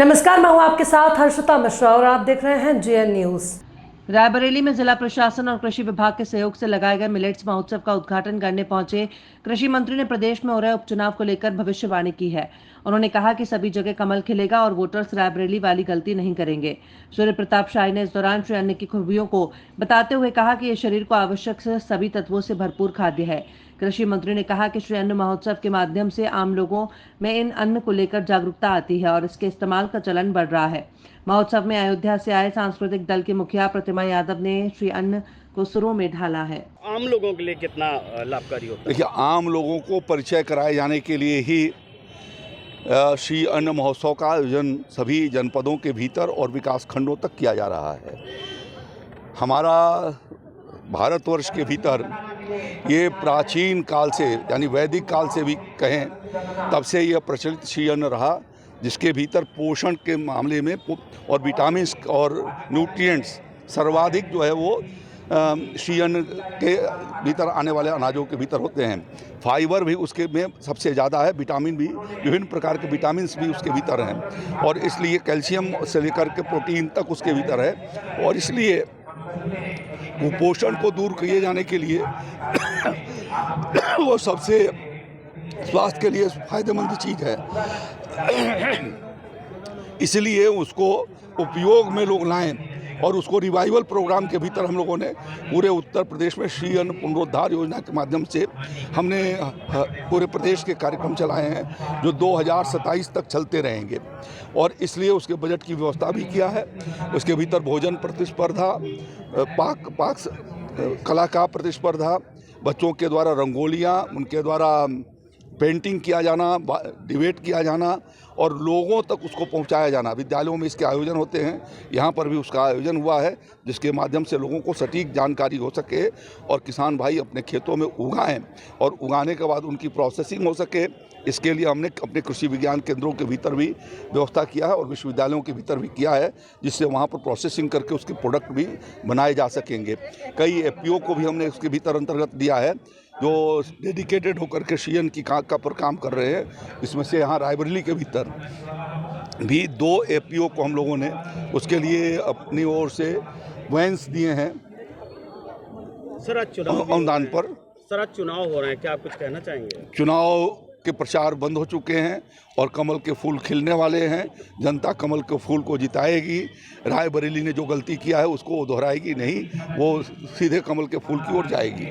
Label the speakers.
Speaker 1: नमस्कार, मैं हूं आपके साथ हर्षिता मिश्रा और आप देख रहे हैं जेएन न्यूज।
Speaker 2: रायबरेली में जिला प्रशासन और कृषि विभाग के सहयोग से लगाए गए मिलेट्स महोत्सव का उद्घाटन करने पहुंचे कृषि मंत्री ने प्रदेश में हो रहे उपचुनाव को लेकर भविष्यवाणी की है। उन्होंने कहा कि सभी जगह कमल खिलेगा और वोटर्स रायबरेली वाली गलती नहीं करेंगे। सूर्य प्रताप शाही ने इस दौरान श्री अन्न की खूबियों को बताते हुए कहा कि ये शरीर को आवश्यक सभी तत्वों से भरपूर खाद्य है। कृषि मंत्री ने कहा कि श्री अन्न महोत्सव के माध्यम से आम लोगों में इन अन्न को लेकर जागरूकता आती है और इसके इस्तेमाल का चलन बढ़ रहा है। महोत्सव में अयोध्या से आए सांस्कृतिक दल की मुखिया प्रतिमा यादव ने श्री अन्न को सुरों में ढाला है।
Speaker 3: आम लोगों के लिए कितना लाभकारी होता है?
Speaker 4: देखिए, आम लोगों को परिचय कराए जाने के लिए ही श्री अन्न महोत्सव का आयोजन सभी जनपदों के भीतर और विकास खंडों तक किया जा रहा है। हमारा भारतवर्ष के भीतर ये प्राचीन काल से यानी वैदिक काल से भी कहें तब से यह प्रचलित श्री अन्न रहा, जिसके भीतर पोषण के मामले में और विटामिन्स और न्यूट्रिएंट्स सर्वाधिक जो है वो श्री अन्न के भीतर आने वाले अनाजों के भीतर होते हैं। फाइबर भी उसके में सबसे ज़्यादा है, विटामिन भी, विभिन्न प्रकार के विटामिन्स भी उसके भीतर हैं और इसलिए कैल्शियम से लेकर के प्रोटीन तक उसके भीतर है और इसलिए कुपोषण को दूर किए जाने के लिए वो सबसे स्वास्थ्य के लिए फायदेमंद चीज़ है। इसलिए उसको उपयोग में लोग लाएं और उसको रिवाइवल प्रोग्राम के भीतर हम लोगों ने पूरे उत्तर प्रदेश में श्री अन्न पुनरुद्धार योजना के माध्यम से हमने पूरे प्रदेश के कार्यक्रम चलाए हैं जो 2027 तक चलते रहेंगे और इसलिए उसके बजट की व्यवस्था भी किया है। उसके भीतर भोजन प्रतिस्पर्धा, पाक कला का प्रतिस्पर्धा, बच्चों के द्वारा रंगोलियाँ, उनके द्वारा पेंटिंग किया जाना, डिबेट किया जाना और लोगों तक उसको पहुंचाया जाना। विद्यालयों में इसके आयोजन होते हैं, यहाँ पर भी उसका आयोजन हुआ है जिसके माध्यम से लोगों को सटीक जानकारी हो सके और किसान भाई अपने खेतों में उगाएं और उगाने के बाद उनकी प्रोसेसिंग हो सके। इसके लिए हमने अपने कृषि विज्ञान केंद्रों के भीतर भी व्यवस्था किया है और विश्वविद्यालयों के भीतर भी किया है, जिससे वहाँ पर प्रोसेसिंग करके उसके प्रोडक्ट भी बनाए जा सकेंगे। कई एफपीओ को भी हमने उसके भीतर अंतर्गत दिया है जो डेडिकेटेड होकर के श्री अन्न की पर काम कर रहे हैं। इसमें से यहाँ रायबरेली के भीतर भी 2 एफपीओ को हम लोगों ने उसके लिए अपनी ओर से वैन्स दिए हैं
Speaker 3: सर, आज चुनाव
Speaker 4: अनुदान पर।
Speaker 3: सर, आज चुनाव हो रहे हैं, क्या आप कुछ कहना चाहेंगे?
Speaker 4: चुनाव के प्रचार बंद हो चुके हैं और कमल के फूल खिलने वाले हैं। जनता कमल के फूल को जिताएगी। रायबरेली ने जो गलती किया है उसको दोहराएगी नहीं, वो सीधे कमल के फूल की ओर जाएगी।